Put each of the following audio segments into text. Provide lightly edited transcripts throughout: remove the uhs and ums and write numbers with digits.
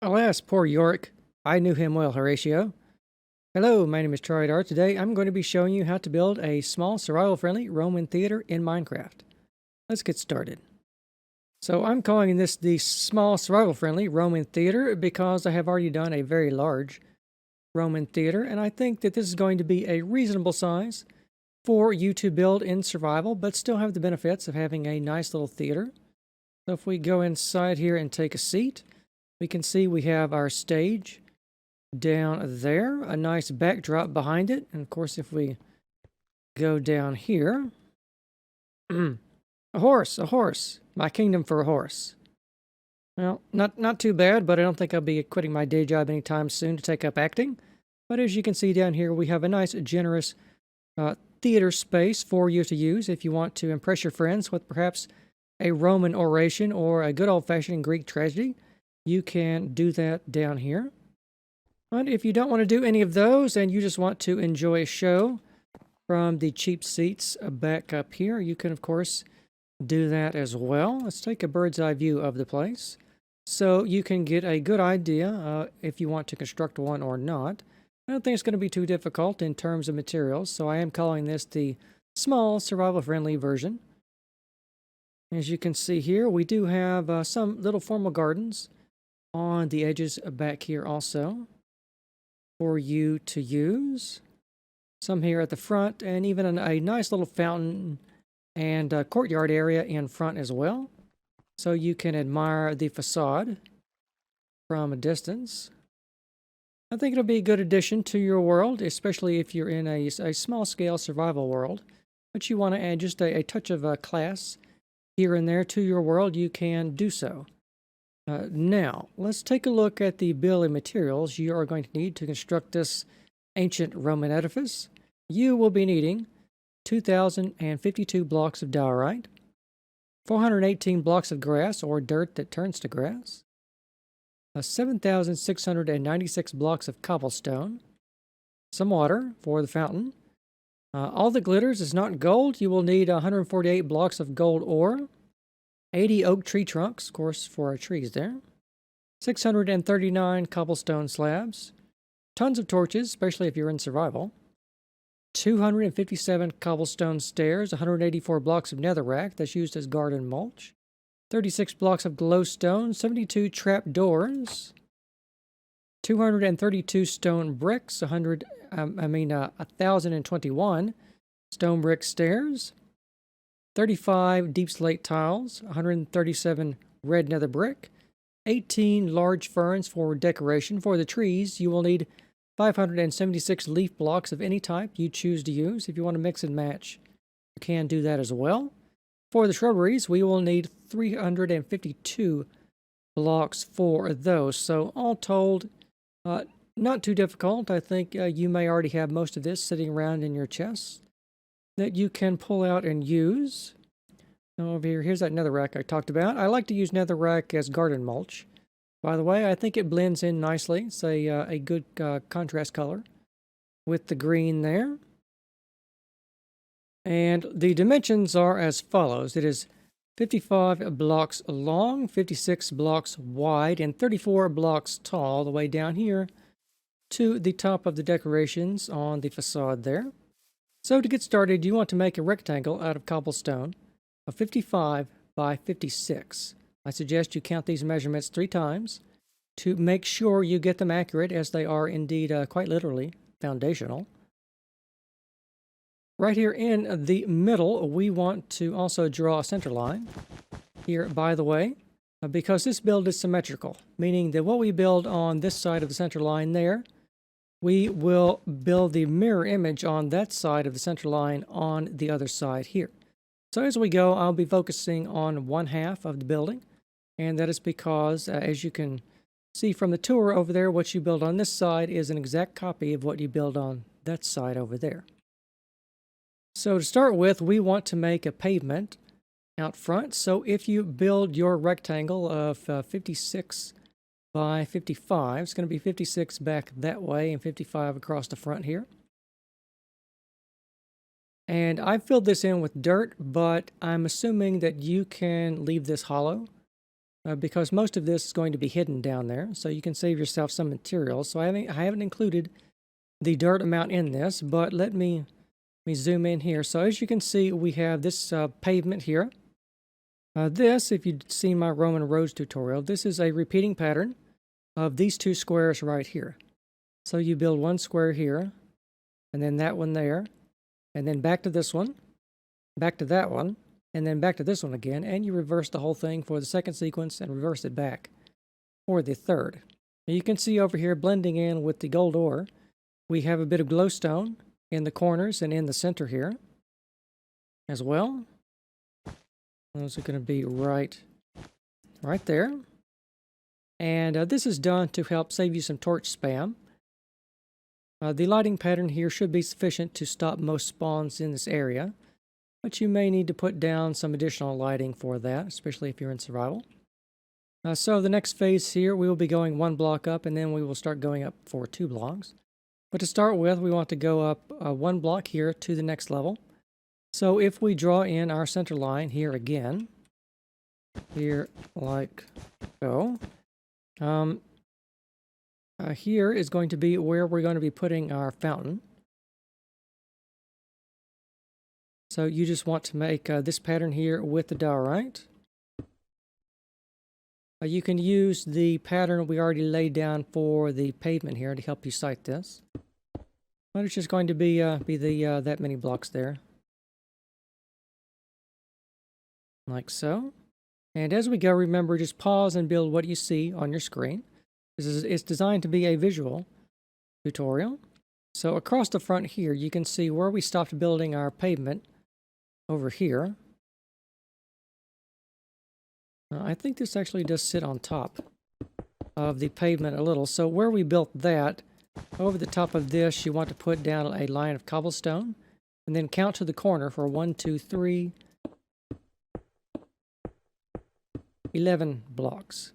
Alas, poor Yorick. I knew him well, Horatio. Hello, my name is Trydar. Today I'm going to be showing you how to build a small survival-friendly Roman theater in Minecraft. Let's get started. So I'm calling this the small survival-friendly Roman theater because I have already done a very large Roman theater, and I think that this is going to be a reasonable size for you to build in survival, but still have the benefits of having a nice little theater. So if we go inside here and take a seat, we can see we have our stage down there, a nice backdrop behind it. And of course, if we go down here, a horse, my kingdom for a horse. Well, not too bad, but I don't think I'll be quitting my day job anytime soon to take up acting. But as you can see down here, we have a nice, generous theater space for you to use if you want to impress your friends with perhaps a Roman oration or a good old-fashioned Greek tragedy. You can do that down here. But if you don't want to do any of those and you just want to enjoy a show from the cheap seats back up here, you can, of course, do that as well. Let's take a bird's eye view of the place so you can get a good idea if you want to construct one or not. I don't think it's going to be too difficult in terms of materials, so I am calling this the small survival-friendly version. As you can see here, we do have some little formal gardens on the edges back here also for you to use. Some here at the front, and even a nice little fountain and courtyard area in front as well. So you can admire the facade from a distance. I think it'll be a good addition to your world, especially if you're in a small-scale survival world. But you want to add just a touch of class here and there to your world, you can do so. Now, let's take a look at the bill of materials you are going to need to construct this ancient Roman edifice. You will be needing 2,052 blocks of diorite, 418 blocks of grass or dirt that turns to grass, 7,696 blocks of cobblestone, some water for the fountain. All the glitters is not gold. You will need 148 blocks of gold ore, 80 oak tree trunks, of course, for our trees there, 639 cobblestone slabs, tons of torches, especially if you're in survival, 257 cobblestone stairs, 184 blocks of netherrack that's used as garden mulch, 36 blocks of glowstone, 72 trap doors, 232 stone bricks, 1,021 stone brick stairs, 35 deep slate tiles, 137 red nether brick, 18 large ferns for decoration. For the trees, you will need 576 leaf blocks of any type you choose to use. If you want to mix and match, you can do that as well. For the shrubberies, we will need 352 blocks for those. So all told, not too difficult. I think you may already have most of this sitting around in your chest that you can pull out and use. Over here, here's that netherrack I talked about. I like to use netherrack as garden mulch. By the way, I think it blends in nicely. It's a good contrast color with the green there. And the dimensions are as follows. It is 55 blocks long, 56 blocks wide, and 34 blocks tall, all the way down here to the top of the decorations on the facade there. So to get started, you want to make a rectangle out of cobblestone of 55 by 56. I suggest you count these measurements 3 times to make sure you get them accurate, as they are indeed quite literally foundational. Right here in the middle, we want to also draw a center line here, by the way, because this build is symmetrical, meaning that what we build on this side of the center line there, we will build the mirror image on that side of the center line on the other side here. So as we go, I'll be focusing on one half of the building, and that is because, as you can see from the tour over there, what you build on this side is an exact copy of what you build on that side over there. So to start with, we want to make a pavement out front. So if you build your rectangle of 56 by 55, it's going to be 56 back that way and 55 across the front here. And I filled this in with dirt, but I'm assuming that you can leave this hollow because most of this is going to be hidden down there, so you can save yourself some material. So I haven't included the dirt amount in this, but let me zoom in here. So as you can see, we have this pavement here. This, if you'd seen my Roman roads tutorial, this is a repeating pattern of these two squares right here. So you build one square here, and then that one there, and then back to this one, back to that one, and then back to this one again, and you reverse the whole thing for the second sequence and reverse it back for the third. Now you can see over here, blending in with the gold ore, we have a bit of glowstone in the corners and in the center here as well. Those are going to be right there. And this is done to help save you some torch spam. The lighting pattern here should be sufficient to stop most spawns in this area, but you may need to put down some additional lighting for that, especially if you're in survival. So the next phase here, we will be going one block up, and then we will start going up for 2 blocks. But to start with, we want to go up 1 block here to the next level. So if we draw in our center line here again, here like so, here is going to be where we're going to be putting our fountain. So you just want to make this pattern here with the diorite. You can use the pattern we already laid down for the pavement here to help you site this. But it's just going to be that many blocks there. Like so. And as we go, remember, just pause and build what you see on your screen. It's designed to be a visual tutorial. So across the front here, you can see where we stopped building our pavement over here. I think this actually does sit on top of the pavement a little. So where we built that, over the top of this, you want to put down a line of cobblestone and then count to the corner for 1, 2, 3, 11 blocks.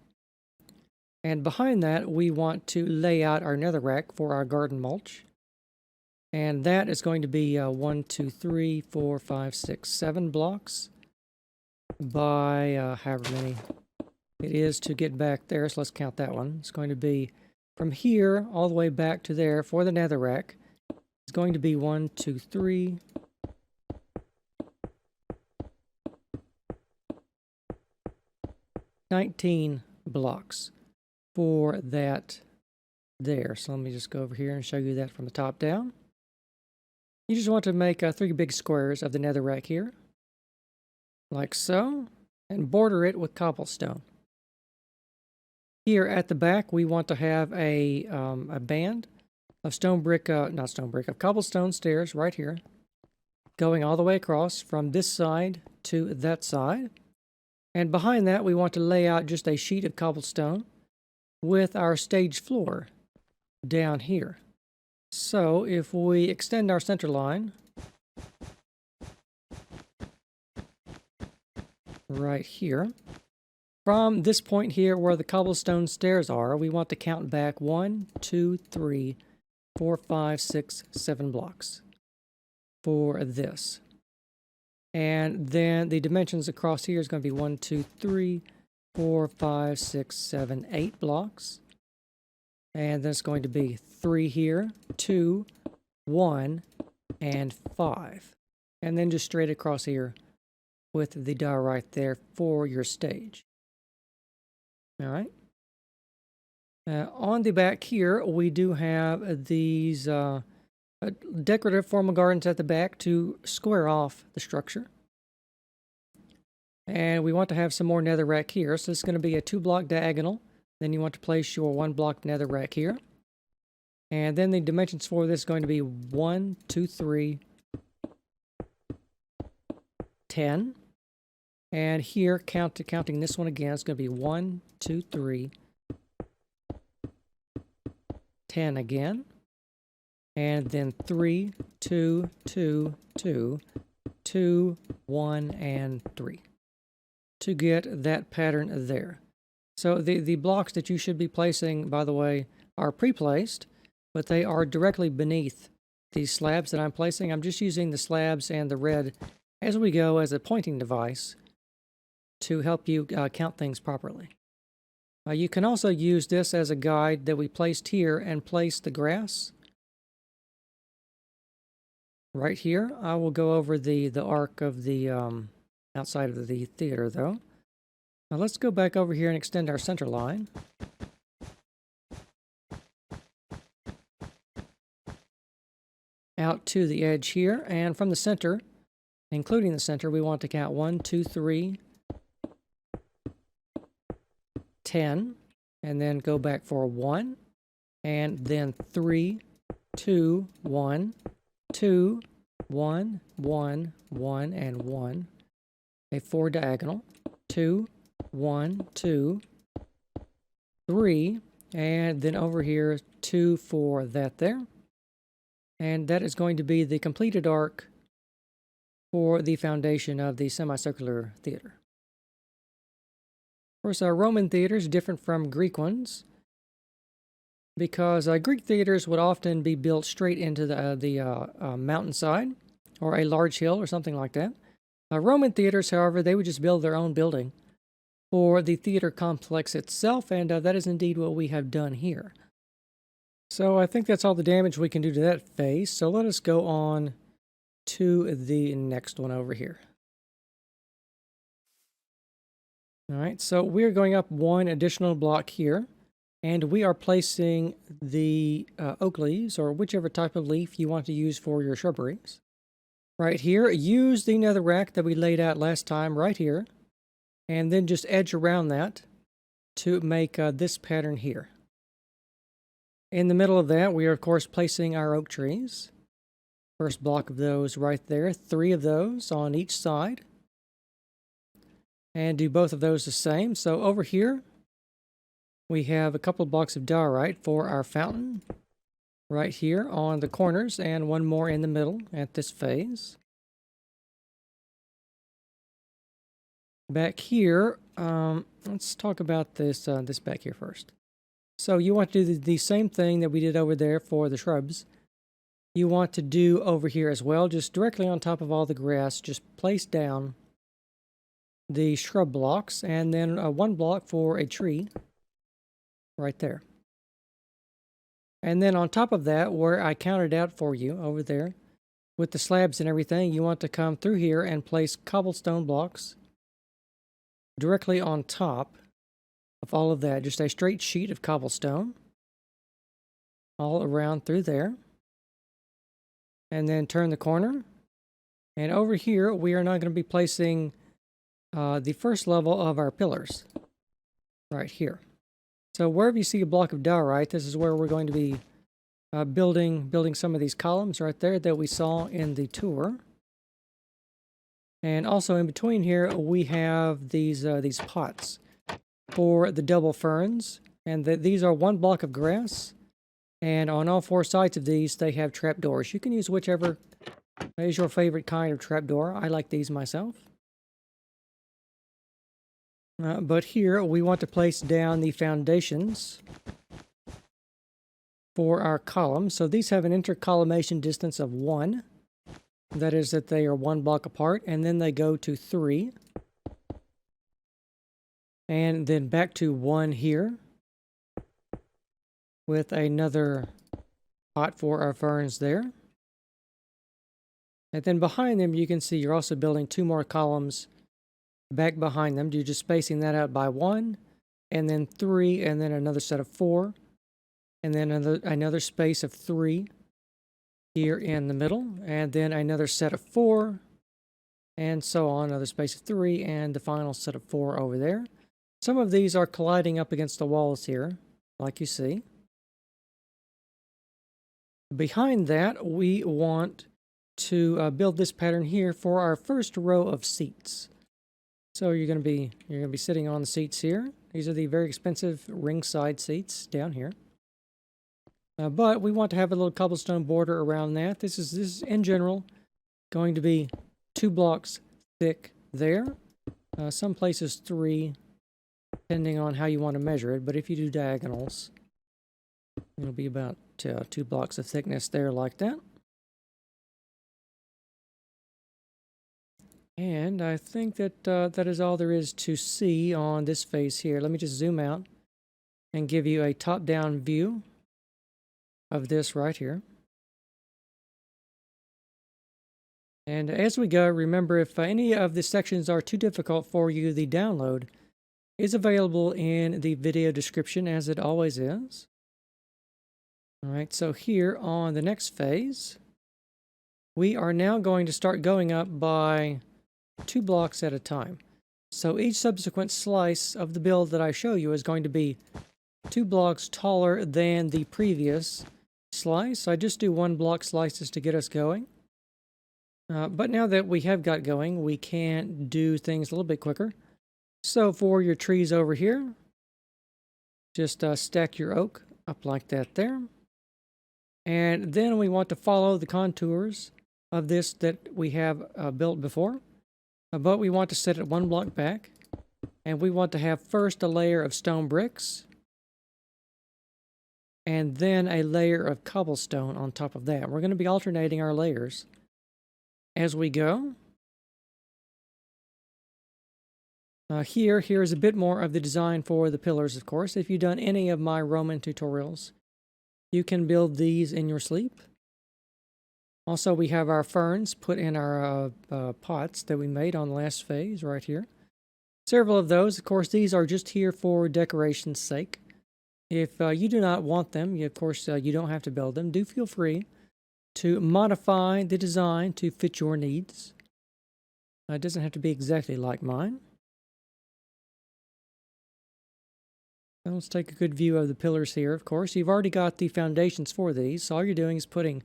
And behind that, we want to lay out our netherrack for our garden mulch. And that is going to be 1, 2, 3, 4, 5, 6, 7 blocks by however many it is to get back there. So let's count that one. It's going to be from here all the way back to there for the netherrack. It's going to be 1, 2, 3, 19 blocks for that there. So let me just go over here and show you that from the top down. You just want to make 3 big squares of the netherrack here, like so, and border it with cobblestone. Here at the back, we want to have a band of of cobblestone stairs right here, going all the way across from this side to that side. And behind that, we want to lay out just a sheet of cobblestone with our stage floor down here. So if we extend our center line right here, from this point here where the cobblestone stairs are, we want to count back 1, 2, 3, 4, 5, 6, 7 blocks for this. And then the dimensions across here is going to be 1, 2, 3, 4, 5, 6, 7, 8 blocks. And then it's going to be 3 here, 2, 1, and 5. And then just straight across here with the diorite there for your stage. All right. On the back here, we do have these decorative formal gardens at the back to square off the structure. And we want to have some more netherrack here. So it's going to be a 2-block diagonal. Then you want to place your 1-block netherrack here. And then the dimensions for this is going to be 1, 2, 3, 10. And here, counting this one again, it's going to be 1, 2, 3, 10 again. And then 3, 2, 2, 2, 2, 1, and 3 to get that pattern there. So the blocks that you should be placing, by the way, are pre-placed, but they are directly beneath these slabs that I'm placing. I'm just using the slabs and the red as we go as a pointing device to help you count things properly. You can also use this as a guide that we placed here and place the grass right here. I will go over the arc of the outside of the theater though. Now let's go back over here and extend our center line. Out to the edge here, and from the center, including the center, we want to count 1, 2, 3, 10, and then go back for 1, and then 3, 2, 1, 2, 1, 1, 1, and 1. A 4 diagonal, 2, 1, 2, 3, and then over here 2 for that there. And that is going to be the completed arc for the foundation of the semicircular theater. Of course, our Roman theaters are different from Greek ones because Greek theaters would often be built straight into the mountainside or a large hill or something like that. Roman theaters, however, they would just build their own building for the theater complex itself, and that is indeed what we have done here. So I think that's all the damage we can do to that face. So let us go on to the next one over here. All right, so we're going up one additional block here, and we are placing the oak leaves, or whichever type of leaf you want to use for your shrubberies. Right here, use the netherrack that we laid out last time right here, and then just edge around that to make this pattern here. In the middle of that, we are, of course, placing our oak trees. First block of those right there, 3 of those on each side. And do both of those the same. So over here, we have a couple of blocks of diorite for our fountain. Right here on the corners, and one more in the middle at this phase. Back here, let's talk about this back here first. So you want to do the same thing that we did over there for the shrubs. You want to do over here as well, just directly on top of all the grass, just place down the shrub blocks, and then 1 block for a tree right there. And then on top of that, where I counted out for you over there, with the slabs and everything, you want to come through here and place cobblestone blocks directly on top of all of that. Just a straight sheet of cobblestone all around through there. And then turn the corner. And over here, we are now going to be placing the first level of our pillars right here. So wherever you see a block of diorite, this is where we're going to be building some of these columns right there that we saw in the tour. And also in between here, we have these pots for the double ferns, and these are 1 block of grass. And on all 4 sides of these, they have trapdoors. You can use whichever is your favorite kind of trapdoor. I like these myself. But here we want to place down the foundations for our columns. So these have an intercolumnation distance of 1. That is that they are 1 block apart, and then they go to 3. And then back to 1 here with another pot for our ferns there. And then behind them, you can see you're also building 2 more columns back behind them. You're just spacing that out by 1, and then 3, and then another set of 4, and then another space of 3 here in the middle, and then another set of 4, and so on, another space of 3, and the final set of 4 over there. Some of these are colliding up against the walls here, like you see. Behind that, we want to build this pattern here for our first row of seats. So you're going to be sitting on the seats here. These are the very expensive ringside seats down here. But we want to have a little cobblestone border around that. This is in general going to be 2 blocks thick there. Some places 3, depending on how you want to measure it. But if you do diagonals, it'll be about 2 blocks of thickness there like that. And I think that that is all there is to see on this face here. Let me just zoom out and give you a top-down view of this right here. And as we go, remember, if any of the sections are too difficult for you, the download is available in the video description, as it always is. All right, so here on the next phase, we are now going to start going up by 2 blocks at a time. So each subsequent slice of the build that I show you is going to be 2 blocks taller than the previous slice. I just do 1 block slices to get us going. But now that we have got going, we can do things a little bit quicker. So for your trees over here, just stack your oak up like that there. And then we want to follow the contours of this that we have built before. But we want to set it 1 block back. And we want to have first a layer of stone bricks. And then a layer of cobblestone on top of that. We're going to be alternating our layers as we go. Here's a bit more of the design for the pillars, of course. If you've done any of my Roman tutorials, you can build these in your sleep. Also, we have our ferns put in our pots that we made on the last phase right here. Several of those. Of course, these are just here for decoration's sake. If you do not want them, of course, you don't have to build them. Do feel free to modify the design to fit your needs. It doesn't have to be exactly like mine. And let's take a good view of the pillars here, of course. You've already got the foundations for these, so all you're doing is putting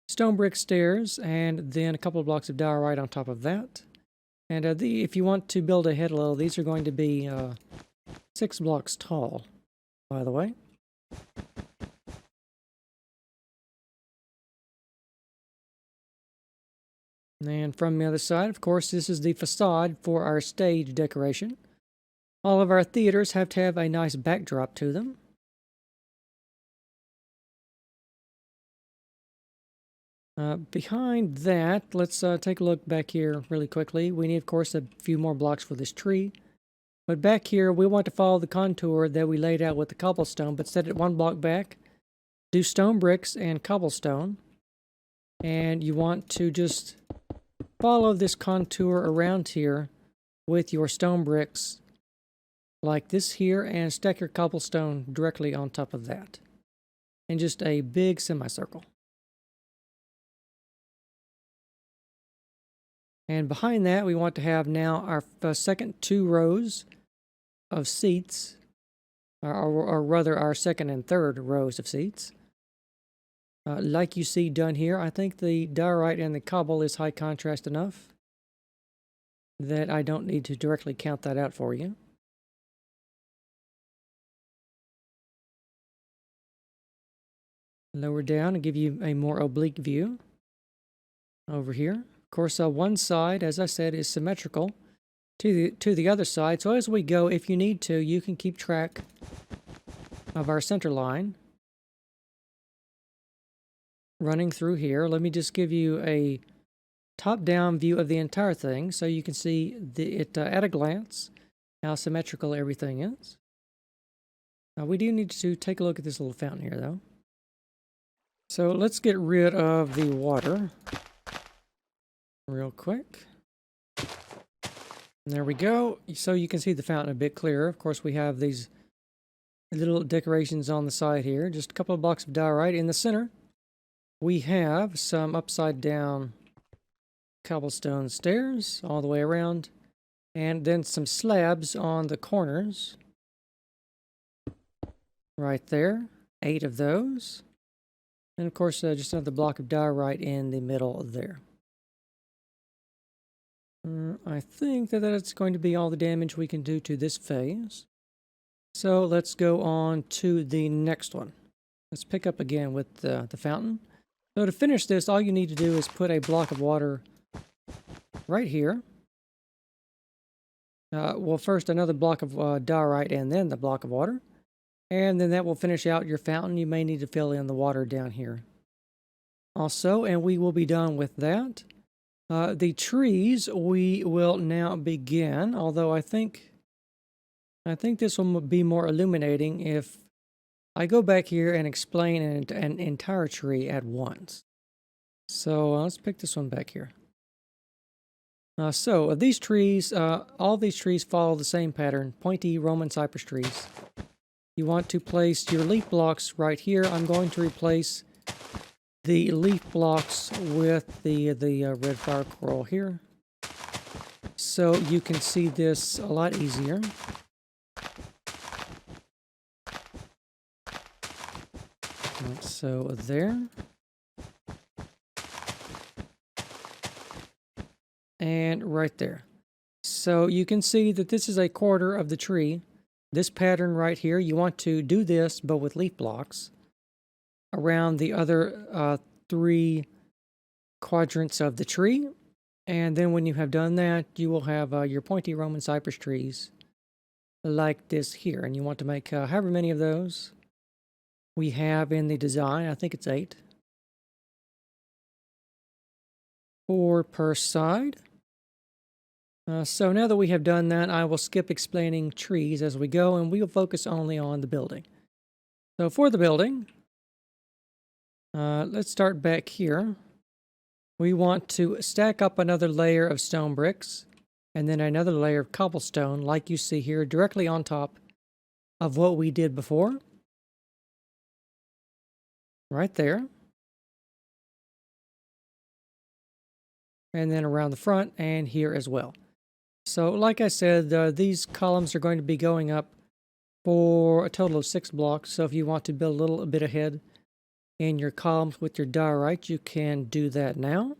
stone brick stairs and then a couple of blocks of diorite on top of that. And if you want to build ahead a little, these are going to be 6 blocks tall, by the way. And from the other side, of course, this is the facade for our stage decoration. All of our theaters have to have a nice backdrop to them. Behind that, let's take a look back here really quickly. We need, of course, a few more blocks for this tree. But back here, we want to follow the contour that we laid out with the cobblestone, but set it 1 block back. Do stone bricks and cobblestone. And you want to just follow this contour around here with your stone bricks like this here, and stack your cobblestone directly on top of that. And just a big semicircle. And behind that, we want to have now our second 2 rows of seats, or rather our second and third rows of seats. Like you see done here, I think the diorite and the cobble is high contrast enough that I don't need to directly count that out for you. Lower down and give you a more oblique view over here. Of course, one side, as I said, is symmetrical to the other side. So as we go, if you need to, you can keep track of our center line running through here. Let me just give you a top-down view of the entire thing so you can see it at a glance how symmetrical everything is. Now, we do need to take a look at this little fountain here, though. So let's get rid of the water real quick. There we go. So you can see the fountain a bit clearer. Of course, we have these little decorations on the side here. Just a couple of blocks of diorite. In the center, we have some upside down cobblestone stairs all the way around. And then some slabs on the corners. Right there. 8 of those. And of course, just another block of diorite in the middle there. I think that that's going to be all the damage we can do to this phase. So let's go on to the next one. Let's pick up again with the fountain. So to finish this, all you need to do is put a block of water right here. Well, first another block of diorite and then the block of water. And then that will finish out your fountain. You may need to fill in the water down here also, and we will be done with that. The trees we will now begin, although I think I think this will be more illuminating if I go back here and explain an entire tree at once. So let's pick this one back here. So these trees, all these trees follow the same pattern, pointy Roman cypress trees. You want to place your leaf blocks right here. I'm going to replace the leaf blocks with the red fire coral here, so you can see this a lot easier. So there. And right there. So you can see that this is a quarter of the tree. This pattern right here, you want to do this, but with leaf blocks around the other 3 quadrants of the tree. And then when you have done that, you will have your pointy Roman cypress trees like this here. And you want to make however many of those we have in the design. I think it's 8. 4 per side. So now that we have done that, I will skip explaining trees as we go, and we will focus only on the building. So for the building, let's start back here. We want to stack up another layer of stone bricks, and then another layer of cobblestone, like you see here, directly on top of what we did before. Right there. And then around the front and here as well. So like I said, these columns are going to be going up for a total of 6 blocks. So if you want to build a little bit ahead in your columns with your diorite, you can do that now.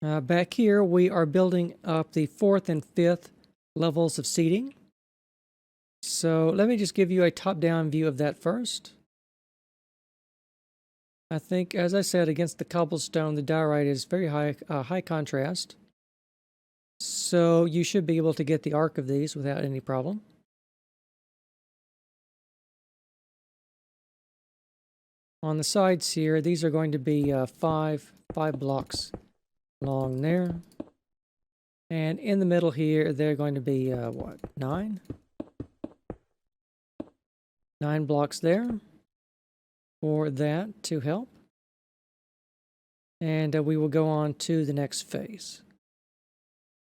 Back here, we are building up the 4th and 5th levels of seating. So let me just give you a top-down view of that first. I think, as I said, against the cobblestone, the diorite is very high contrast. So you should be able to get the arc of these without any problem. On the sides here, these are going to be 5 blocks long there. And in the middle here, they're going to be, 9? 9 blocks there for that to help. And we will go on to the next phase.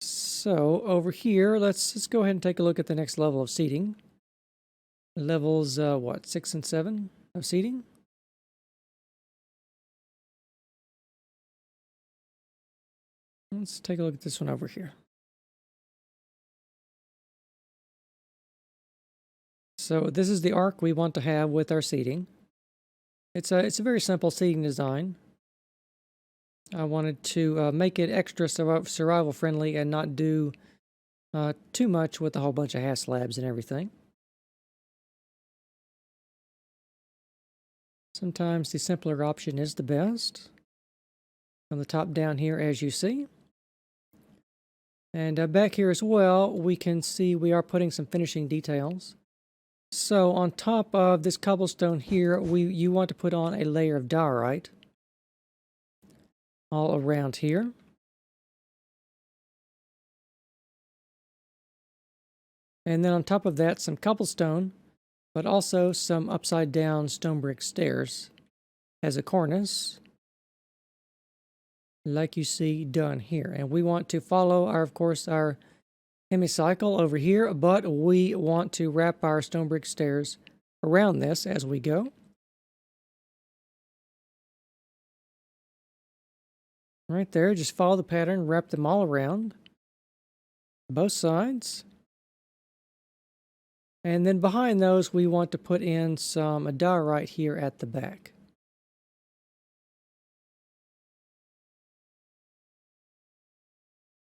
So over here, let's go ahead and take a look at the next level of seating. Levels, 6 and 7 of seating. Let's take a look at this one over here. So this is the arc we want to have with our seating. It's a very simple seating design. I wanted to make it extra survival friendly and not do too much with a whole bunch of half slabs and everything. Sometimes the simpler option is the best. From the top down here, as you see. And back here as well, we can see we are putting some finishing details. So on top of this cobblestone here, you want to put on a layer of diorite all around here. And then on top of that, some cobblestone, but also some upside down stone brick stairs as a cornice, like you see done here. And we want to follow of course, our hemicycle over here, but we want to wrap our stone brick stairs around this as we go. Right there, just follow the pattern, wrap them all around both sides. And then behind those, we want to put in some diorite here at the back.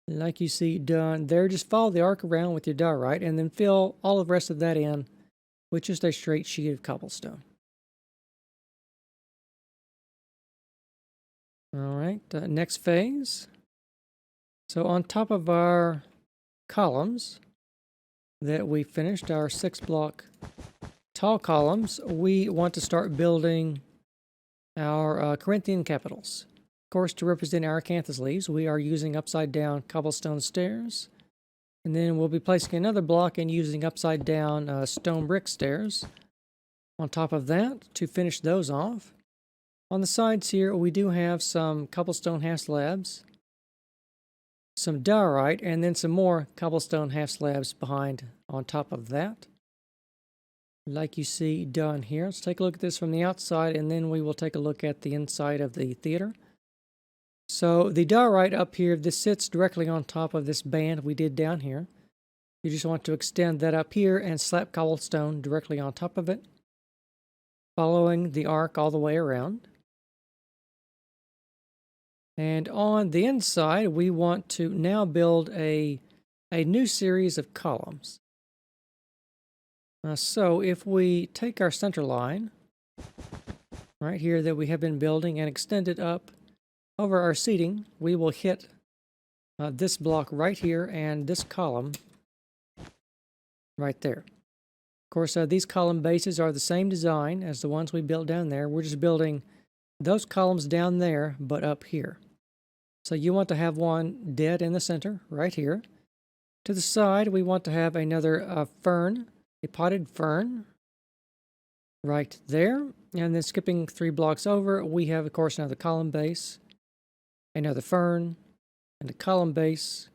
Like you see done there, just follow the arc around with your diorite and then fill all the rest of that in with just a straight sheet of cobblestone. All right, next phase. So on top of our columns that we finished, our 6 block tall columns, we want to start building our Corinthian capitals. Of course, to represent our acanthus leaves, we are using upside down cobblestone stairs And then we'll be placing another block and using upside down stone brick stairs on top of that to finish those off. On the sides here, we do have some cobblestone half slabs, some diorite, and then some more cobblestone half slabs behind on top of that, like you see done here. Let's take a look at this from the outside, and then we will take a look at the inside of the theater. So the diorite up here, this sits directly on top of this band we did down here. You just want to extend that up here and slap cobblestone directly on top of it, following the arc all the way around. And on the inside, we want to now build a new series of columns. So if we take our center line right here that we have been building and extend it up over our seating, we will hit this block right here and this column right there. Of course, these column bases are the same design as the ones we built down there. We're just building those columns down there, but up here. So you want to have one dead in the center, right here. To the side, we want to have another fern, a potted fern, right there. And then skipping 3 blocks over, we have, of course, another column base, another fern, and a column base,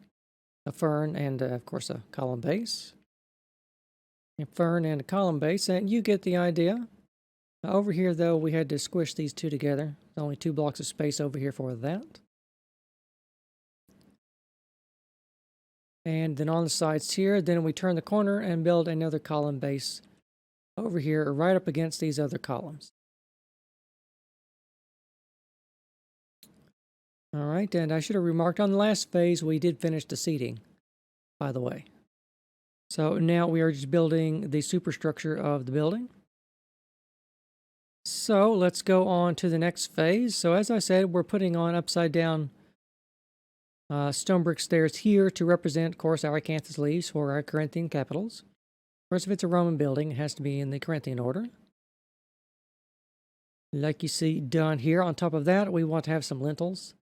a fern, and, of course, a column base. A fern and a column base, and you get the idea. Over here, though, we had to squish these two together. There's only 2 blocks of space over here for that. And then on the sides here, then we turn the corner and build another column base over here, right up against these other columns. All right, and I should have remarked on the last phase, we did finish the seating, by the way. So now we are just building the superstructure of the building. So let's go on to the next phase. So as I said, we're putting on upside down stone brick stairs here to represent, of course, our acanthus leaves for our Corinthian capitals. Of course, if it's a Roman building, it has to be in the Corinthian order. Like you see done here. On top of that, we want to have some lintels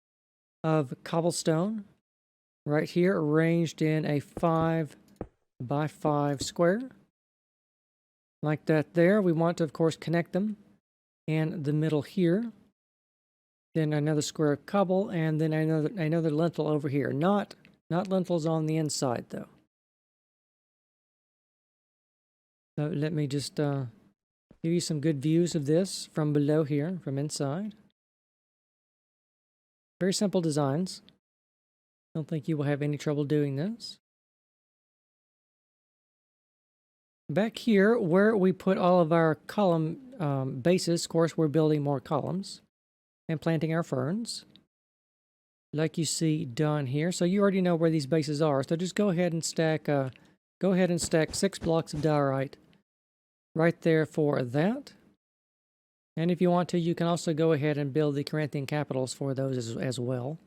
of cobblestone right here, arranged in a 5 by 5 square. Like that there. We want to, of course, connect them in the middle here. Then another square of cobble, and then another lintel over here. Not lintels on the inside, though. So let me just give you some good views of this from below here, from inside. Very simple designs. Don't think you will have any trouble doing this. Back here, where we put all of our column bases, of course, we're building more columns and planting our ferns, like you see done here. So you already know where these bases are. So just go ahead and stack 6 blocks of diorite right there for that. And if you want to, you can also go ahead and build the Corinthian capitals for those as well.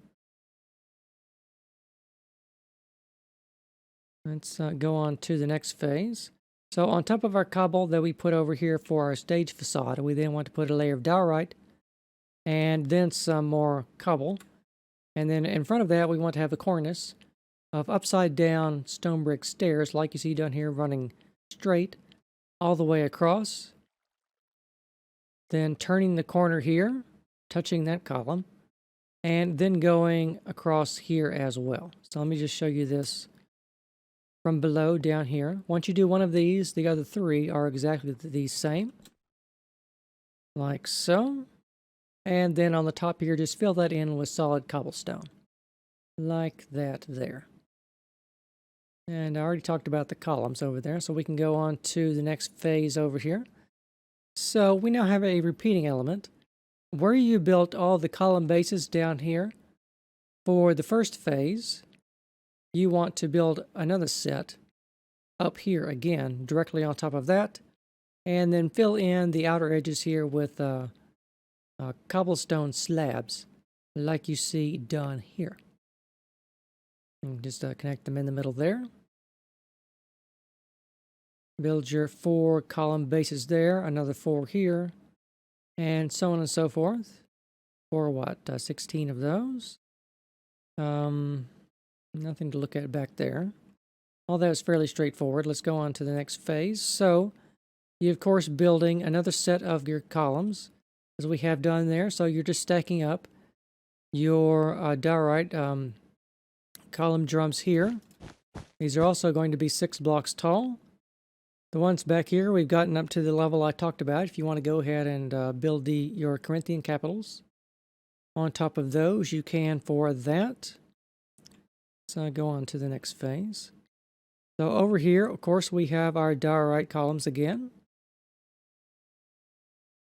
Let's go on to the next phase. So on top of our cobble that we put over here for our stage facade, we then want to put a layer of diorite and then some more cobble. And then in front of that, we want to have a cornice of upside down stone brick stairs, like you see down here, running straight all the way across. Then turning the corner here, touching that column, and then going across here as well. So let me just show you this from below down here. Once you do one of these, the other 3 are exactly the same. Like so. And then on the top here, just fill that in with solid cobblestone. Like that there. And I already talked about the columns over there, so we can go on to the next phase over here. So we now have a repeating element. Where you built all the column bases down here for the first phase, you want to build another set up here again, directly on top of that, and then fill in the outer edges here with cobblestone slabs, like you see done here. And just connect them in the middle there. Build your 4 column bases there, another 4 here, and so on and so forth. For what, 16 of those? Nothing to look at back there. all that was fairly straightforward. Let's go on to the next phase. So you're of course building another set of your columns as we have done there. So you're just stacking up your diorite column drums here. These are also going to be 6 blocks tall. The ones back here, we've gotten up to the level I talked about. If you want to go ahead and build your Corinthian capitals on top of those, you can for that. So go on to the next phase. So over here, of course, we have our diorite columns again,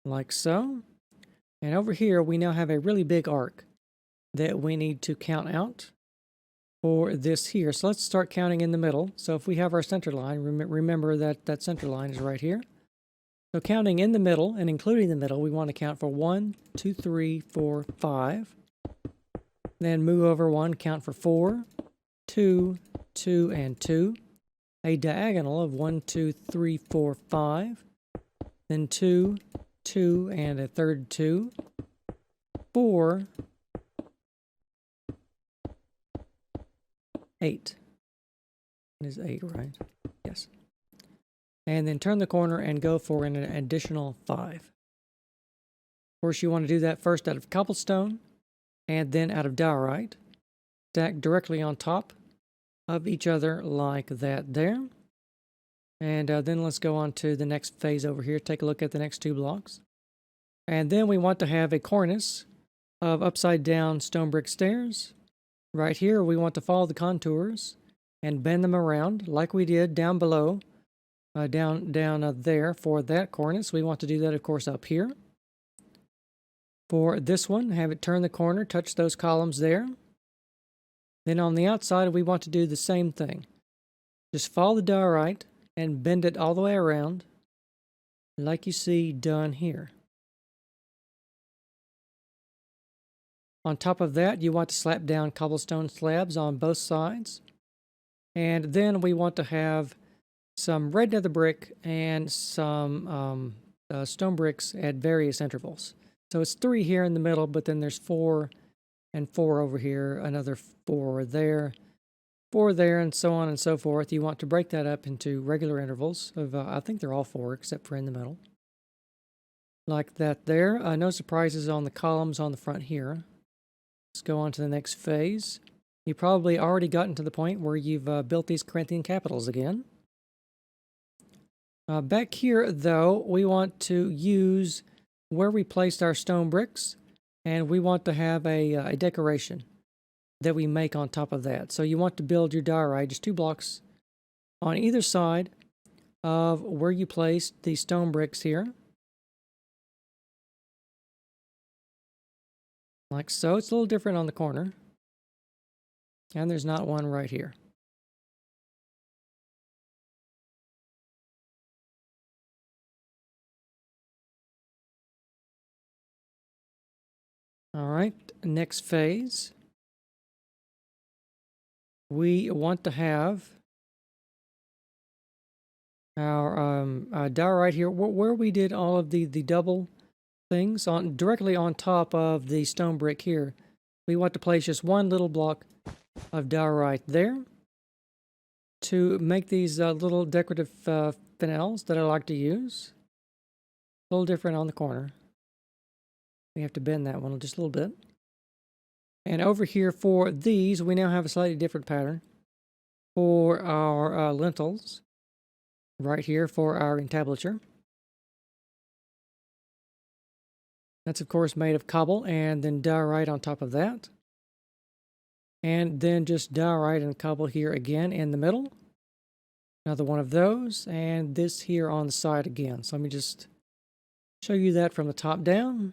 like so. And over here, we now have a really big arc that we need to count out for this here. So let's start counting in the middle. So if we have our center line, remember that that center line is right here. So counting in the middle and including the middle, we want to count for 1, 2, 3, 4, 5. Then move over 1, count for 4, 2, 2, and 2. A diagonal of 1, 2, 3, 4, 5. Then 2, 2, and a third 2. 4, 8. It is 8, right? Yes. And then turn the corner and go for an additional 5. Of course, you want to do that first out of cobblestone and then out of diorite. Stack directly on top of each other like that there. And then let's go on to the next phase over here. Take a look at the next 2 blocks. And then we want to have a cornice of upside down stone brick stairs. Right here, we want to follow the contours and bend them around like we did down below, down there for that cornice. We want to do that, of course, up here. For this one, have it turn the corner, touch those columns there. Then on the outside, we want to do the same thing. Just follow the diorite and bend it all the way around like you see done here. On top of that, you want to slap down cobblestone slabs on both sides. And then we want to have some red nether brick and some stone bricks at various intervals. So it's 3 here in the middle, but then there's 4 and 4 over here, another 4 there, 4 there, and so on and so forth. You want to break that up into regular intervals of, I think they're all 4 except for in the middle. Like that there. No surprises on the columns on the front here. Let's go on to the next phase. You've probably already gotten to the point where you've built these Corinthian capitals again. Back here, though, we want to use where we placed our stone bricks, and we want to have a decoration that we make on top of that. So you want to build your diorite, just 2 blocks on either side of where you placed the stone bricks here. Like so. It's a little different on the corner. And there's not one right here. All right, next phase. We want to have our diorite here, where we did all of the double things on directly on top of the stone brick here. We want to place just 1 little block of diorite there to make these little decorative finials that I like to use. A little different on the corner. We have to bend that one just a little bit. And over here for these, we now have a slightly different pattern for our lintels. Right here for our entablature. That's of course made of cobble and then diorite on top of that. And then just diorite and cobble here again in the middle. Another one of those, and this here on the side again. So let me just show you that from the top down.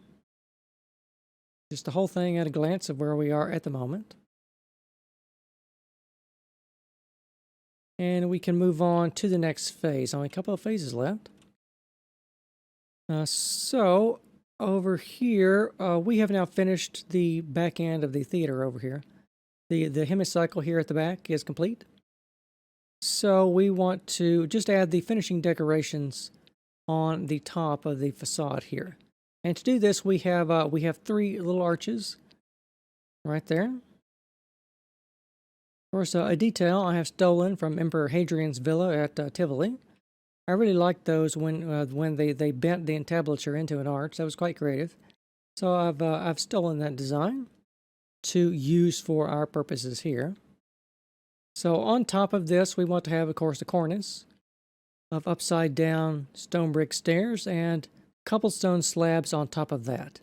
Just the whole thing at a glance of where we are at the moment. And we can move on to the next phase. Only a couple of phases left. So over here, we have now finished the back end of the theater over here. The hemicycle here at the back is complete. So we want to just add the finishing decorations on the top of the facade here. And to do this, we have 3 little arches right there. course, a detail I have stolen from Emperor Hadrian's villa at Tivoli. I really liked those when they bent the entablature into an arch. That was quite creative. So I've stolen that design to use for our purposes here. So on top of this, we want to have, of course, a cornice of upside down stone brick stairs and cobblestone slabs on top of that.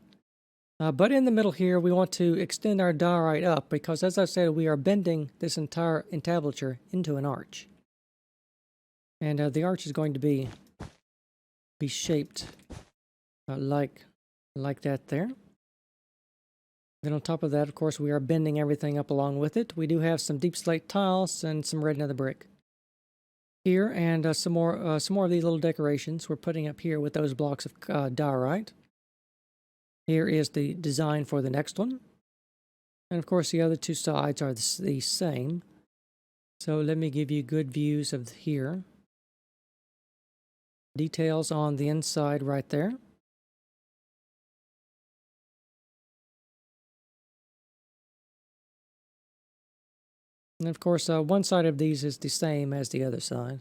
But in the middle here, we want to extend our diorite up because, as I said, we are bending this entire entablature into an arch. And the arch is going to be shaped like that there. Then on top of that, of course, we are bending everything up along with it. We do have some deep slate tiles and some red nether brick here, and some more of these little decorations we're putting up here with those blocks of diorite. Here is the design for the next one. And of course, the other two sides are the same. So let me give you good views of here. Details on the inside right there. And of course, one side of these is the same as the other side.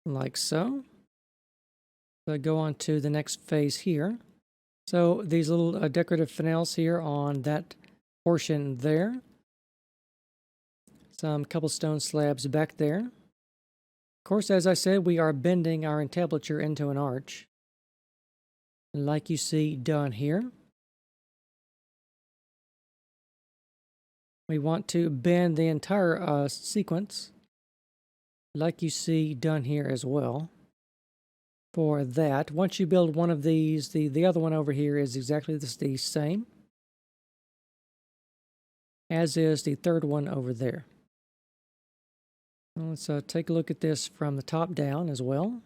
Like so. So I go on to the next phase here. So these little decorative finials here on that portion there. Some cobblestone slabs back there. Of course, as I said, we are bending our entablature into an arch, like you see done here. We want to bend the entire sequence, like you see done here as well. For that, once you build one of these, the other one over here is exactly the same, as is the third one over there. Let's take a look at this from the top down as well.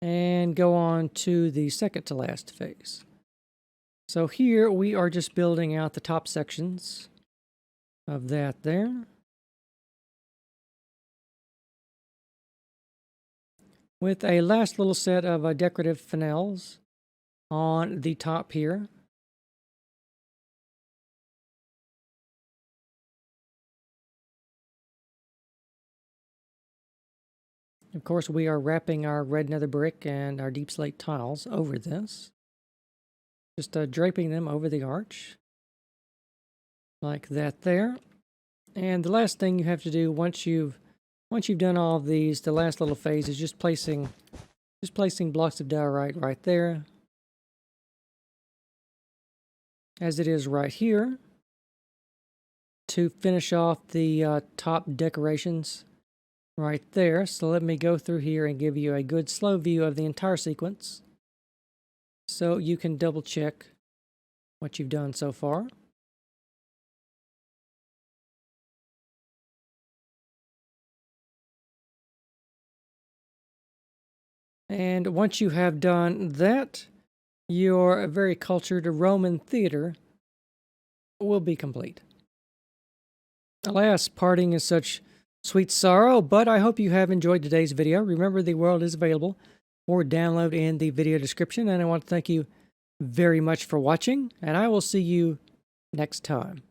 And go on to the second to last phase. So here we are just building out the top sections of that there. With a last little set of decorative finials on the top here. Of course, we are wrapping our red nether brick and our deep slate tiles over this. Just draping them over the arch. Like that there. And the last thing you have to do once you've done all of these, the last little phase is just placing blocks of diorite right there. As it is right here. To finish off the top decorations right there. So let me go through here and give you a good slow view of the entire sequence, so you can double check what you've done so far. And once you have done that, your very cultured Roman theater will be complete. Alas, parting is such sweet sorrow, but I hope you have enjoyed today's video. Remember, the world is available for download in the video description, and I want to thank you very much for watching, and I will see you next time.